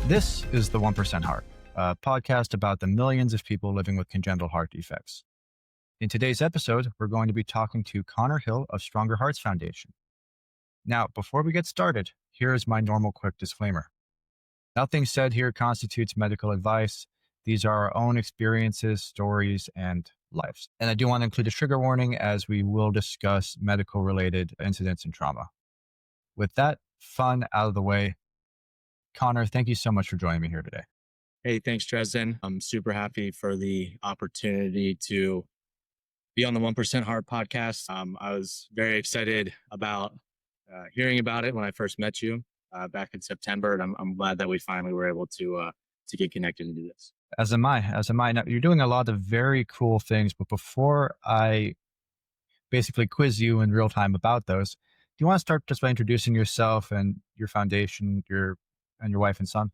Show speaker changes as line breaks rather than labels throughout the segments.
This is the 1% Heart, a podcast about the millions of people living with congenital heart defects. In today's episode, we're going to be talking to Connor Hill of Stronger Hearts Foundation. Now, before we get started, here is my normal quick disclaimer. Nothing said here constitutes medical advice. These are our own experiences, stories, and lives. And I do want to include a trigger warning as we will discuss medical-related incidents and trauma. With that fun out of the way, Connor, thank you so much for joining me here today.
Hey, thanks, Dresden. I'm super happy for the opportunity to be on the 1% Heart podcast. I was very excited about hearing about it when I first met you back in September, and I'm glad that we finally were able to get connected and do this.
As am I. Now, you're doing a lot of very cool things, but before I basically quiz you in real time about those, do you want to start just by introducing yourself and your foundation, your wife and son?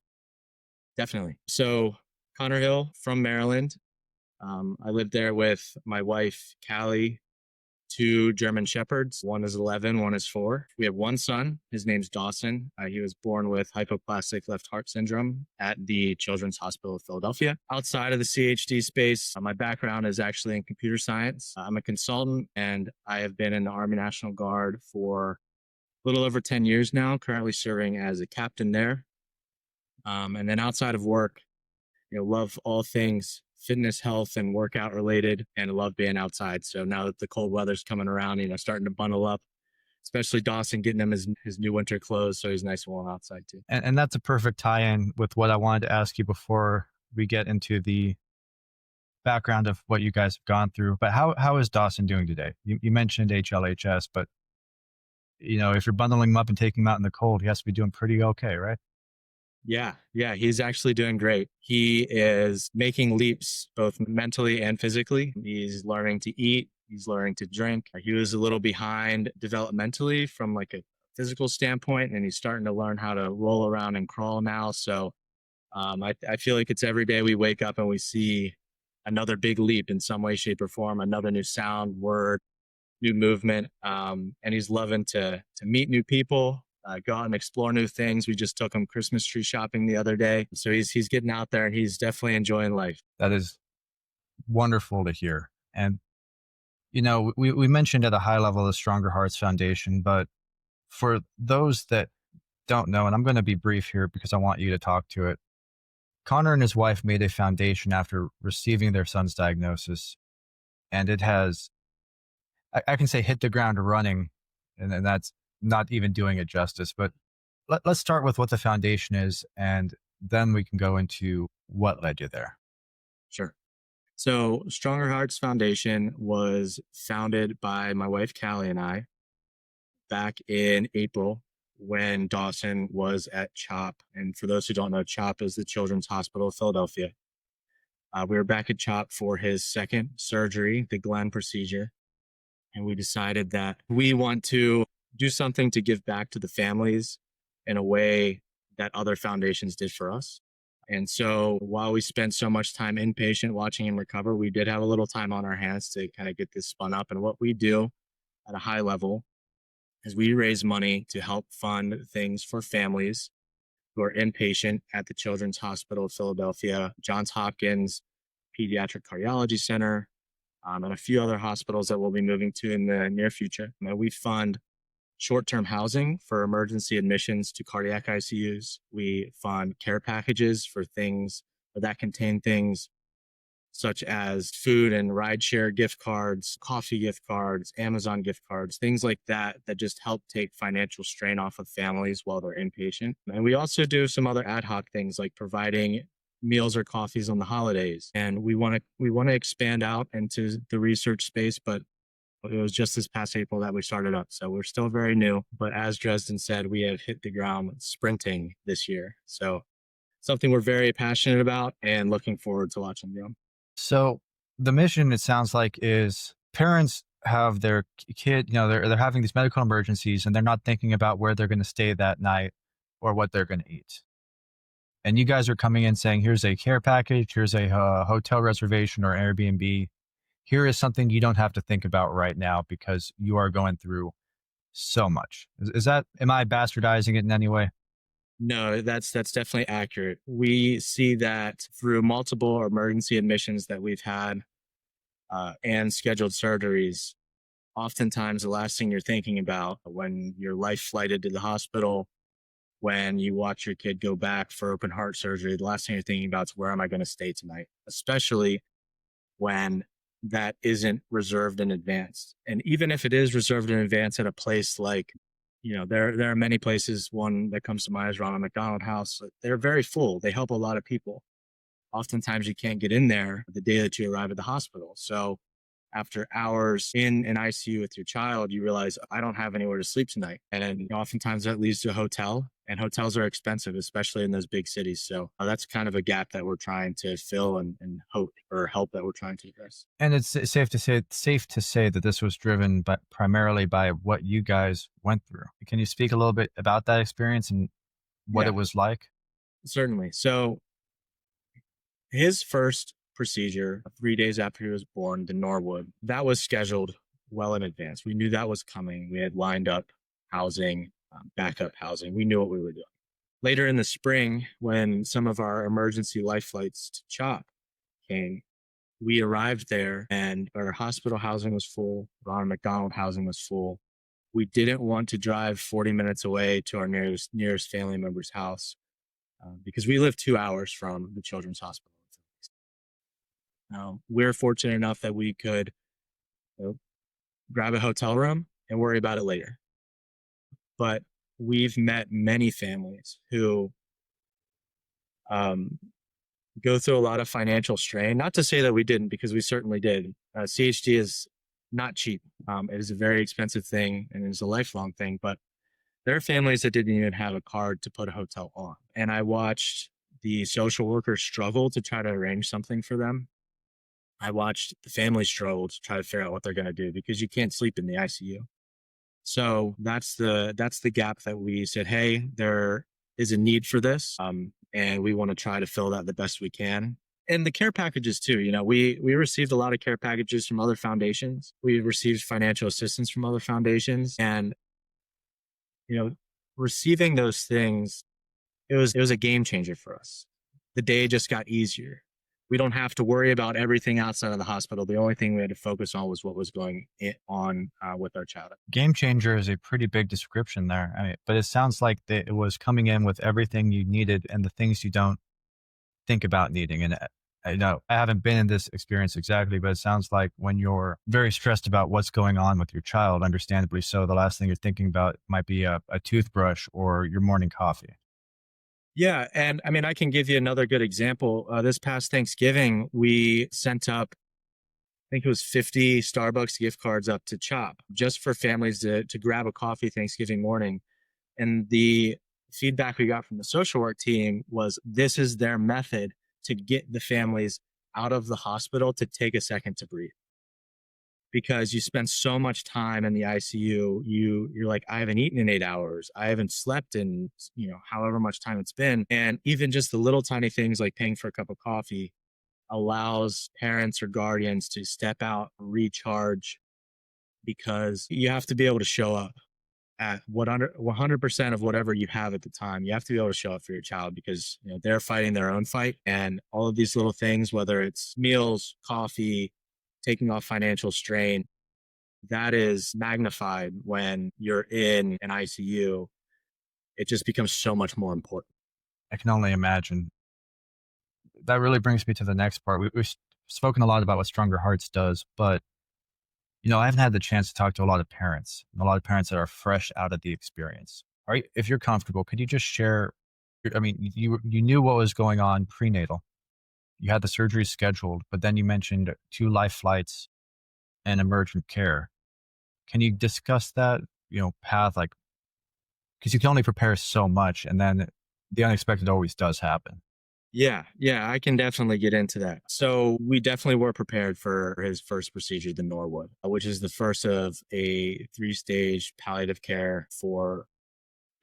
Definitely. So Connor Hill from Maryland. I lived there with my wife, Callie, 2 German Shepherds. One is 11, one is 4. We have one son. His name's Dawson. He was born with hypoplastic left heart syndrome at the Children's Hospital of Philadelphia. Outside of the CHD space, my background is actually in computer science. I'm a consultant, and I have been in the Army National Guard for a little over 10 years now, currently serving as a captain there. And then outside of work, love all things fitness, health, and workout related, and love being outside. So now that the cold weather's coming around, starting to bundle up, especially Dawson, getting him his new winter clothes, so he's nice and warm outside too.
And that's a perfect tie-in with what I wanted to ask you before we get into the background of what you guys have gone through. But how is Dawson doing today? You mentioned HLHS, but if you're bundling him up and taking him out in the cold, he has to be doing pretty okay, right?
Yeah, he's actually doing great. He is making leaps both mentally and physically. He's learning to eat. He's learning to drink. He was a little behind developmentally from like a physical standpoint, and he's starting to learn how to roll around and crawl now. So I feel like it's every day we wake up and we see another big leap in some way, shape, or form, another new sound, word, new movement. And he's loving to meet new people. Go out and explore new things. We just took him Christmas tree shopping the other day. So he's getting out there and he's definitely enjoying life.
That is wonderful to hear. And, we mentioned at a high level the Stronger Hearts Foundation, but for those that don't know, and I'm going to be brief here because I want you to talk to it, Connor and his wife made a foundation after receiving their son's diagnosis. And it has, I can say, hit the ground running. And that's not even doing it justice, but let's start with what the foundation is, and then we can go into what led you there.
Sure. So Stronger Hearts Foundation was founded by my wife, Callie, and I back in April when Dawson was at CHOP. And for those who don't know, CHOP is the Children's Hospital of Philadelphia. We were back at CHOP for his second surgery, the Glenn procedure. And we decided that we want to do something to give back to the families in a way that other foundations did for us. And so while we spent so much time inpatient watching him recover, we did have a little time on our hands to kind of get this spun up. And what we do at a high level is we raise money to help fund things for families who are inpatient at the Children's Hospital of Philadelphia, Johns Hopkins Pediatric Cardiology Center, and a few other hospitals that we'll be moving to in the near future. And we fund short-term housing for emergency admissions to cardiac ICUs. We fund care packages for things that contain things such as food and rideshare gift cards, coffee gift cards, Amazon gift cards, things like that just help take financial strain off of families while they're inpatient. And we also do some other ad hoc things like providing meals or coffees on the holidays. And we want to expand out into the research space, but it was just this past April that we started up. So we're still very new, but as Dresden said, we have hit the ground sprinting this year. So something we're very passionate about and looking forward to watching them.
So the mission, it sounds like, is parents have their kid, they're having these medical emergencies and they're not thinking about where they're going to stay that night or what they're going to eat. And you guys are coming in saying, here's a care package, here's a hotel reservation or Airbnb. Here is something you don't have to think about right now because you are going through so much. Is that, am I bastardizing it in any way?
No, that's definitely accurate. We see that through multiple emergency admissions that we've had and scheduled surgeries. Oftentimes, the last thing you're thinking about when you're life flighted to the hospital, when you watch your kid go back for open heart surgery, the last thing you're thinking about is where am I going to stay tonight? Especially when that isn't reserved in advance. And even if it is reserved in advance at a place like, there are many places. One that comes to mind is Ronald McDonald House. They're very full. They help a lot of people. Oftentimes, you can't get in there the day that you arrive at the hospital. So after hours in an ICU with your child, you realize I don't have anywhere to sleep tonight. And oftentimes that leads to a hotel, and hotels are expensive, especially in those big cities. So that's kind of a gap that we're trying to fill and hope or help that we're trying to address.
And it's safe to say that this was driven by primarily by what you guys went through. Can you speak a little bit about that experience and what
Yeah,
it was like?
certainly. So his first procedure 3 days after he was born, the Norwood, that was scheduled well in advance. We knew that was coming. We had lined up housing, backup housing. We knew what we were doing. Later in the spring, when some of our emergency life flights to CHOP came, we arrived there and our hospital housing was full. Ronald McDonald housing was full. We didn't want to drive 40 minutes away to our nearest family member's house because we live 2 hours from the children's hospital. We're fortunate enough that we could, you know, grab a hotel room and worry about it later. But we've met many families who um, go through a lot of financial strain. Not to say that we didn't, because we certainly did. CHD is not cheap. It is a very expensive thing and it is a lifelong thing. But there are families that didn't even have a card to put a hotel on. And I watched the social workers struggle to try to arrange something for them. I watched the family struggle to try to figure out what they're going to do because you can't sleep in the ICU. So that's the gap that we said, hey, there is a need for this, and we want to try to fill that the best we can. And the care packages too. We received a lot of care packages from other foundations. We received financial assistance from other foundations, and you know, receiving those things, it was a game changer for us. The day just got easier. We don't have to worry about everything outside of the hospital. The only thing we had to focus on was what was going on with our child.
Game changer is a pretty big description there. I mean, but it sounds like that it was coming in with everything you needed and the things you don't think about needing. And I know I haven't been in this experience exactly, but it sounds like when you're very stressed about what's going on with your child, understandably so, the last thing you're thinking about might be a toothbrush or your morning coffee.
Yeah, and I mean, I can give you another good example. This past Thanksgiving, we sent up, I think it was 50 Starbucks gift cards up to CHOP just for families to grab a coffee Thanksgiving morning. And the feedback we got from the social work team was this is their method to get the families out of the hospital to take a second to breathe. Because you spend so much time in the ICU, you're like, I haven't eaten in 8 hours. I haven't slept in, however much time it's been. And even just the little tiny things like paying for a cup of coffee allows parents or guardians to step out, recharge, because you have to be able to show up at 100% of whatever you have at the time. You have to be able to show up for your child because they're fighting their own fight, and all of these little things, whether it's meals, coffee, taking off financial strain, that is magnified when you're in an ICU. It just becomes so much more important.
I can only imagine. That really brings me to the next part. We've spoken a lot about what Stronger Hearts does, but I haven't had the chance to talk to a lot of parents, and a lot of parents that are fresh out of the experience. All right, if you're comfortable, could you just share? I mean, you knew what was going on prenatal. You had the surgery scheduled, but then you mentioned 2 life flights and emergent care. Can you discuss that, path, like, because you can only prepare so much, and then the unexpected always does happen.
Yeah, I can definitely get into that. So we definitely were prepared for his first procedure, the Norwood, which is the first of a 3-stage palliative care for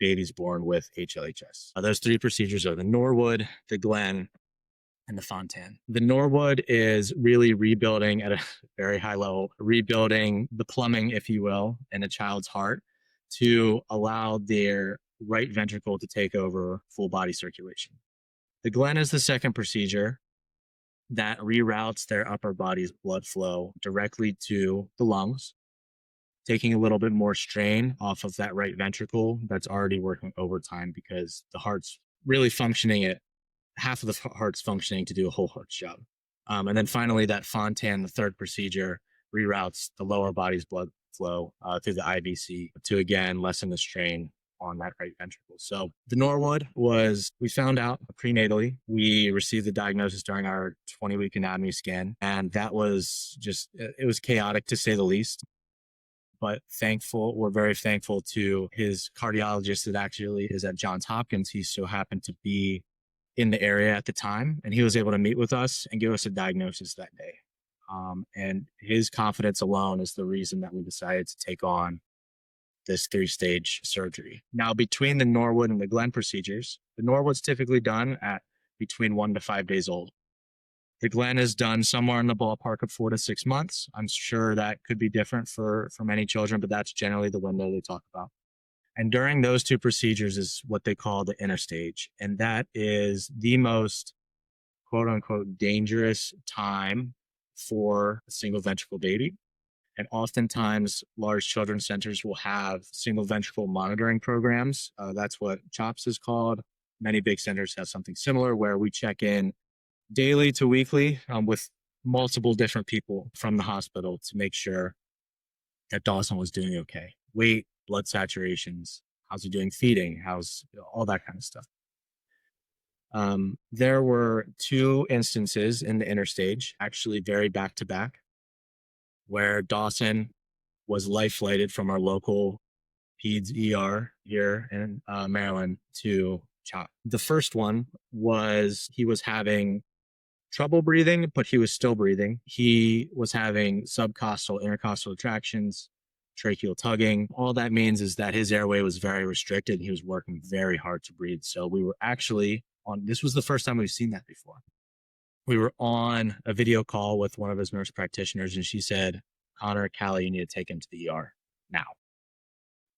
babies born with HLHS. Those 3 procedures are the Norwood, the Glen, and the Fontan. The Norwood is really rebuilding at a very high level, rebuilding the plumbing, if you will, in a child's heart to allow their right ventricle to take over full body circulation. The Glen is the second procedure that reroutes their upper body's blood flow directly to the lungs, taking a little bit more strain off of that right ventricle that's already working overtime because the heart's really functioning at half of the heart's functioning to do a whole heart's job. And then finally, that Fontan, the third procedure, reroutes the lower body's blood flow through the IVC to again lessen the strain on that right ventricle. So the Norwood we found out prenatally. We received the diagnosis during our 20-week anatomy scan, and that was it was chaotic to say the least. But we're very thankful to his cardiologist that actually is at Johns Hopkins. He so happened to be in the area at the time, and he was able to meet with us and give us a diagnosis that day. And his confidence alone is the reason that we decided to take on this 3-stage surgery. Now, between the Norwood and the Glen procedures, the Norwood's typically done at between 1 to 5 days old. The Glen is done somewhere in the ballpark of 4 to 6 months. I'm sure that could be different for many children, but that's generally the window they talk about. And during those two procedures is what they call the inner stage. And that is the most quote unquote dangerous time for a single ventricle baby. And oftentimes large children's centers will have single ventricle monitoring programs. That's what CHOPS is called. Many big centers have something similar where we check in daily to weekly with multiple different people from the hospital to make sure that Dawson was doing okay. Weight, blood saturations, how's he doing feeding, how's all that kind of stuff. There were 2 instances in the inner stage, actually very back to back, where Dawson was life flighted from our local PEDS ER here in Maryland to CHOP. The first one was he was having trouble breathing, but he was still breathing. He was having subcostal, intercostal retractions, tracheal tugging. All that means is that his airway was very restricted. And he was working very hard to breathe. So we were actually this was the first time we've seen that before. We were on a video call with one of his nurse practitioners, and she said, "Connor, Callie, you need to take him to the ER now."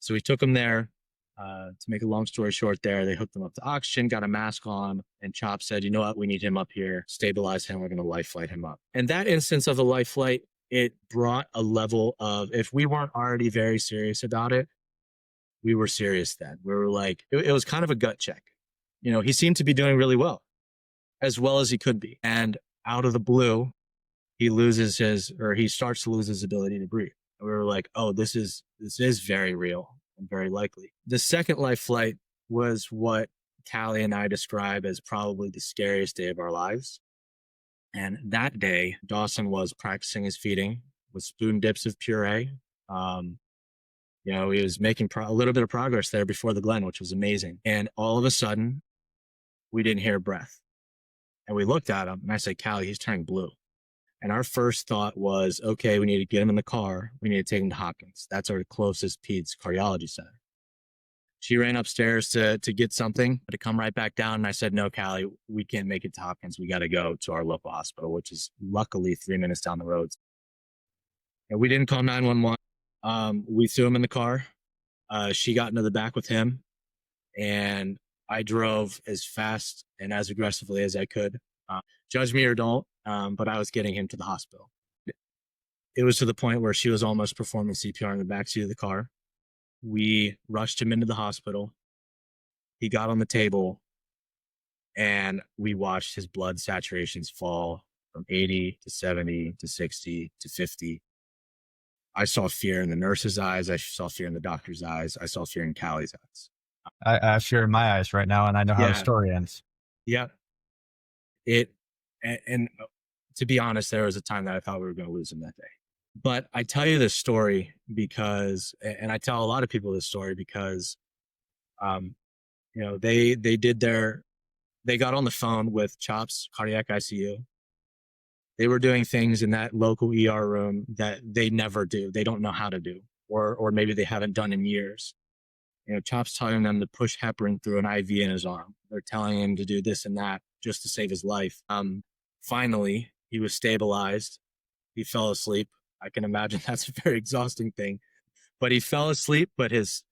So we took him there. To make a long story short there, they hooked him up to oxygen, got a mask on, and CHOP said, "You know what? We need him up here, stabilize him. We're going to life flight him up." And that instance of a life flight, it brought a level of, if we weren't already very serious about it, we were serious then. We were like, it was kind of a gut check. He seemed to be doing really well as he could be. And out of the blue, he starts to lose his ability to breathe. And we were like, oh, this is very real and very likely. The second life flight was what Callie and I describe as probably the scariest day of our lives. And that day, Dawson was practicing his feeding with spoon dips of puree. He was making a little bit of progress there before the Glen, which was amazing. And all of a sudden, we didn't hear a breath. And we looked at him, and I said, "Callie, he's turning blue." And our first thought was, okay, we need to get him in the car. We need to take him to Hopkins. That's our closest PEDS cardiology center. She ran upstairs to get something, to come right back down. And I said, "No, Callie, we can't make it to Hopkins. We got to go to our local hospital," which is luckily 3 minutes down the road. And we didn't call 911. We threw him in the car. She got into the back with him, and I drove as fast and as aggressively as I could. Judge me or don't, but I was getting him to the hospital. It was to the point where she was almost performing CPR in the backseat of the car. We rushed him into the hospital. He got on the table, and we watched his blood saturations fall from 80 to 70 to 60 to 50. I saw fear in the nurse's eyes. I saw fear in the doctor's eyes. I saw fear in Callie's eyes.
I have fear in my eyes right now, and I know how the story ends.
Yeah. And to be honest, there was a time that I thought we were going to lose him that day. But I tell you this story because, and I tell a lot of people this story because, they got on the phone with CHOPS Cardiac ICU. They were doing things in that local ER room that they never do. They don't know how to do, or maybe they haven't done in years. CHOPS telling them to push heparin through an IV in his arm. They're telling him to do this and that just to save his life. Finally, he was stabilized. He fell asleep. I can imagine that's a very exhausting thing. But he fell asleep, but his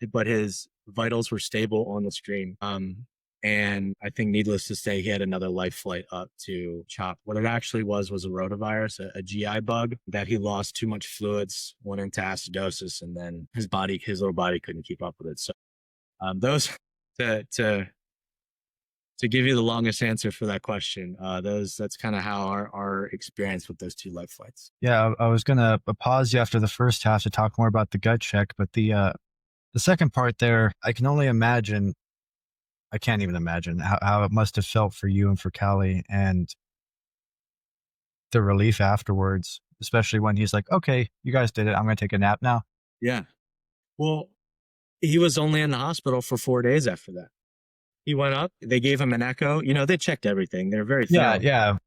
vitals were stable on the screen. And I think, needless to say, he had another life flight up to CHOP. What it actually was a rotavirus, a GI bug that he lost too much fluids, went into acidosis, and then his little body couldn't keep up with it. So those to to give you the longest answer for that question, that's kind of how our experience with those two life flights.
Yeah, I was gonna pause you after the first half to talk more about the gut check, but the second part there, I can only imagine. I can't even imagine how it must have felt for you and for Callie and the relief afterwards, especially when he's like, okay, you guys did it. I'm going to take a nap now.
Yeah. Well, he was only in the hospital for 4 days after that. He went up, they gave him an echo. They checked everything. They're very thorough.
Yeah.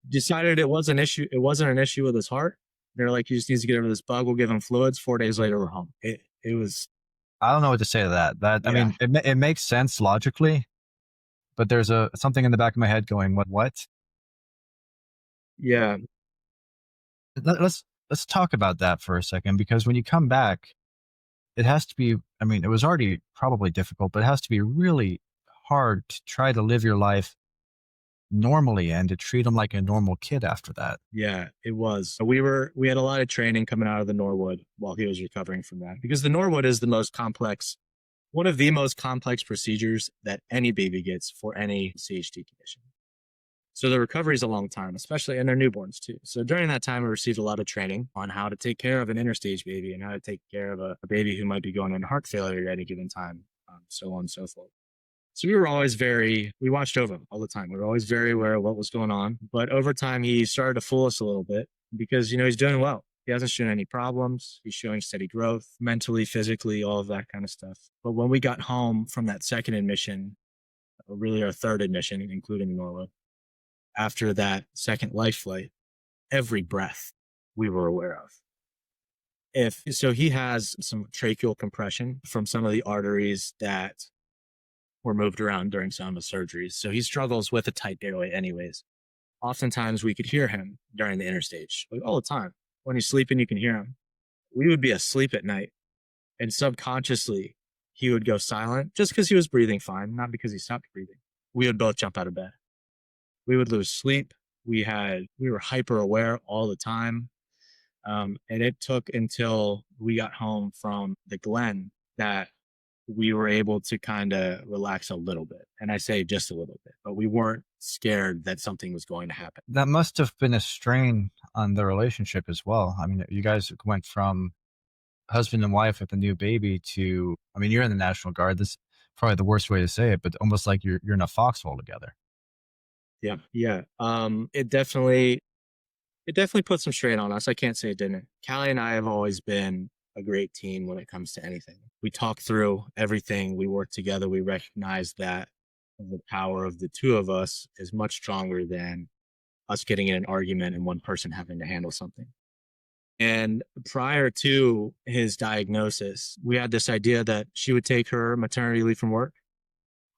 Decided it wasn't an issue with his heart. They're like, he just needs to get over this bug. We'll give him fluids. 4 days later, we're home. It was.
I don't know what to say to that. I
Yeah.
mean, it makes sense logically, but there's something in the back of my head going, what?
Yeah.
Let's talk about that for a second, because when you come back, it has to be, I mean, it was already probably difficult, but it has to be really hard to try to live your life normally and to treat him like a normal kid after that.
Yeah, it was. We had a lot of training coming out of the Norwood while he was recovering from that, because the Norwood is one of the most complex procedures that any baby gets for any CHD condition. So the recovery is a long time, especially in their newborns too. So during that time, we received a lot of training on how to take care of an interstage baby and how to take care of a baby who might be going into heart failure at any given time, so on and so forth. So we watched over him all the time. We were always very aware of what was going on. But over time, he started to fool us a little bit because, he's doing well. He hasn't shown any problems. He's showing steady growth, mentally, physically, all of that kind of stuff. But when we got home from that second admission, or really our third admission, including Norwood, after that second life flight, every breath we were aware of. He has some tracheal compression from some of the arteries that were moved around during some of the surgeries. So he struggles with a tight airway anyways. Oftentimes we could hear him during the interstage, like all the time. When he's sleeping, you can hear him. We would be asleep at night, and subconsciously he would go silent just because he was breathing fine, not because he stopped breathing. We would both jump out of bed. We would lose sleep. We were hyper aware all the time. And it took until we got home from the Glen that we were able to kind of relax a little bit. And I say just a little bit, but we weren't scared that something was going to happen.
That must have been a strain on the relationship as well. I mean, you guys went from husband and wife with a new baby to, I mean, you're in the National Guard. This is probably the worst way to say it, but almost like you're in a foxhole together.
Yeah. Yeah. It definitely put some strain on us. I can't say it didn't. Callie and I have always been a great team when it comes to anything. We talk through everything. We work together. We recognize that the power of the two of us is much stronger than us getting in an argument and one person having to handle something. And prior to his diagnosis, we had this idea that she would take her maternity leave from work.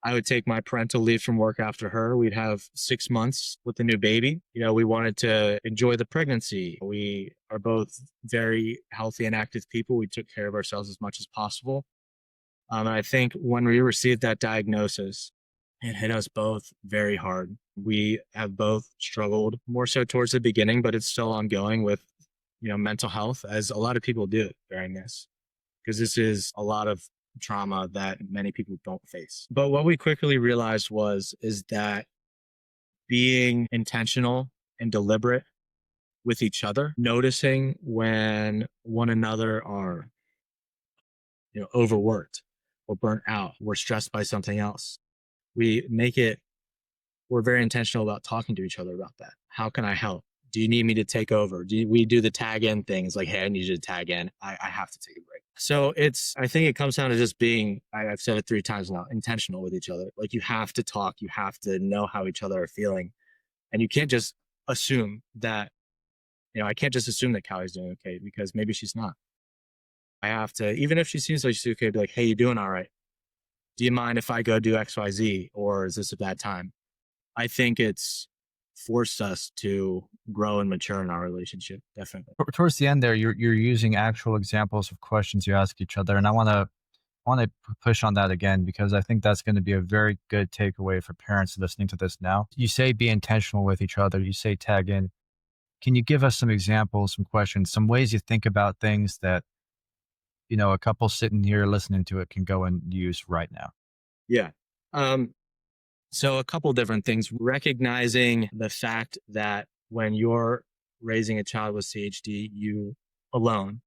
I would take my parental leave from work after her. We'd have 6 months with the new baby. We wanted to enjoy the pregnancy. We are both very healthy and active people. We took care of ourselves as much as possible. And I think when we received that diagnosis, it hit us both very hard. We have both struggled more so towards the beginning, but it's still ongoing with, mental health, as a lot of people do during this, because this is a lot of trauma that many people don't face. But what we quickly realized is that being intentional and deliberate with each other, noticing when one another are, overworked or burnt out, we're stressed by something else. We're very intentional about talking to each other about that. How can I help? Do you need me to take over? We do the tag in things like, hey, I need you to tag in. I have to take a break. So I think it comes down to just being, I've said it 3 times now, intentional with each other. Like, you have to talk, you have to know how each other are feeling. And you can't just assume that, I can't just assume that Callie's doing okay, because maybe she's not. I have to, even if she seems like she's okay, be like, hey, you doing all right? Do you mind if I go do X, Y, Z, or is this a bad time? I think it's forced us to grow and mature in our relationship, definitely.
Towards the end there, you're using actual examples of questions you ask each other, and I want to want to push on that again because I think that's going to be a very good takeaway for parents listening to this now. You say be intentional with each other. You say tag in. Can you give us some examples, some questions, some ways you think about things that, a couple sitting here listening to it can go and use right now?
Yeah. So a couple different things. Recognizing the fact that when you're raising a child with CHD, you alone,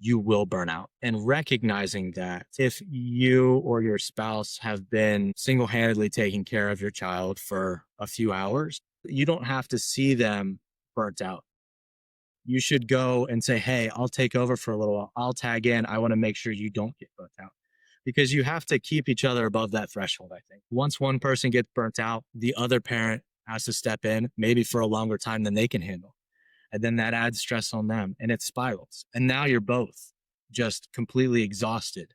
you will burn out. And recognizing that if you or your spouse have been single-handedly taking care of your child for a few hours, you don't have to see them burnt out. You should go and say, hey, I'll take over for a little while. I'll tag in. I want to make sure you don't get burnt out. Because you have to keep each other above that threshold, I think. Once one person gets burnt out, the other parent has to step in, maybe for a longer time than they can handle. And then that adds stress on them and it spirals. And now you're both just completely exhausted.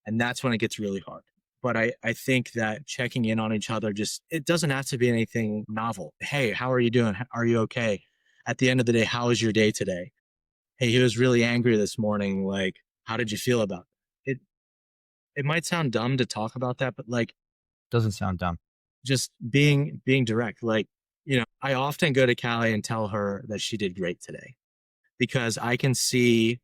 And that's when it gets really hard. But I think that checking in on each other, it doesn't have to be anything novel. Hey, how are you doing? Are you okay? At the end of the day, how was your day today? Hey, he was really angry this morning. Like, how did you feel about it? It might sound dumb to talk about that, but
Doesn't sound dumb.
just being direct. I often go to Callie and tell her that she did great today because I can see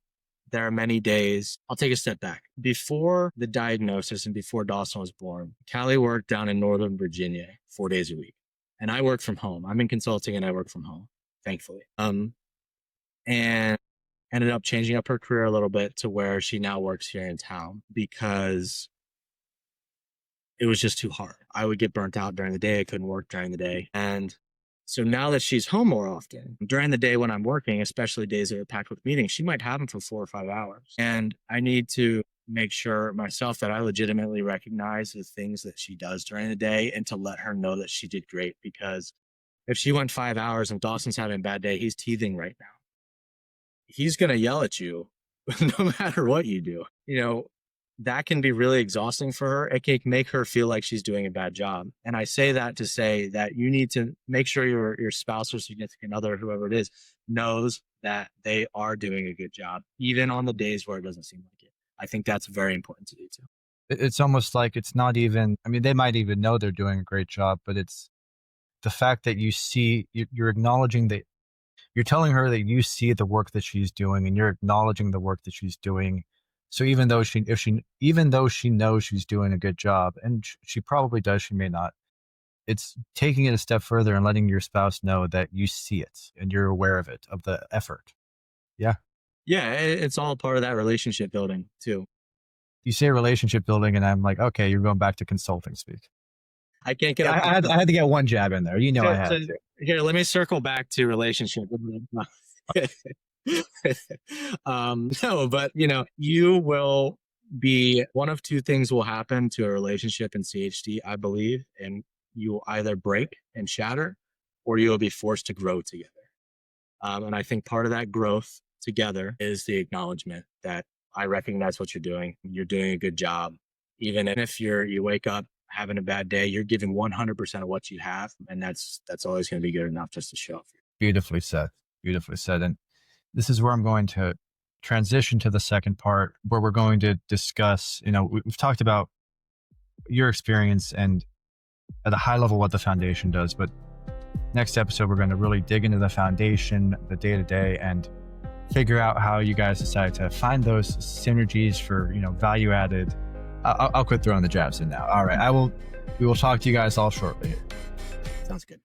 there are many days. I'll take a step back. Before the diagnosis and before Dawson was born, Callie worked down in Northern Virginia 4 days a week. And I work from home. I'm in consulting and I work from home, thankfully. And ended up changing up her career a little bit to where she now works here in town because it was just too hard. I would get burnt out during the day. I couldn't work during the day. And so now that she's home more often, during the day when I'm working, especially days that are packed with meetings, she might have them for 4 or 5 hours. And I need to make sure myself that I legitimately recognize the things that she does during the day and to let her know that she did great. Because if she went 5 hours and Dawson's having a bad day, he's teething right now. He's going to yell at you no matter what you do. That can be really exhausting for her. It can make her feel like she's doing a bad job. And I say that to say that you need to make sure your spouse or significant other, whoever it is, knows that they are doing a good job, even on the days where it doesn't seem like it. I think that's very important to do too.
It's almost like it's not even, they might even know they're doing a great job, but it's the fact that you're acknowledging that you're telling her that you see the work that she's doing and you're acknowledging the work that she's doing. So even though she knows she's doing a good job, and she probably does, she may not, it's taking it a step further and letting your spouse know that you see it and you're aware of it, of the effort. Yeah.
Yeah. It's all part of that relationship building too.
You say relationship building and I'm like, okay, you're going back to consulting speak.
I can't get
I had to get one jab in there. I had to.
Here, let me circle back to relationship. No, but you will be one of two things will happen to a relationship in CHD, I believe, and you will either break and shatter or you will be forced to grow together. And I think part of that growth together is the acknowledgement that I recognize what you're doing. You're doing a good job. Even if you wake up having a bad day, you're giving 100% of what you have. And that's always going to be good enough just to show up.
Beautifully said. Beautifully said. And this is where I'm going to transition to the second part where we're going to discuss, we've talked about your experience and at a high level what the foundation does, but next episode, we're going to really dig into the foundation, the day-to-day, and figure out how you guys decide to find those synergies for, value added. I'll quit throwing the jabs in now. All right. We will talk to you guys all shortly.
Sounds good.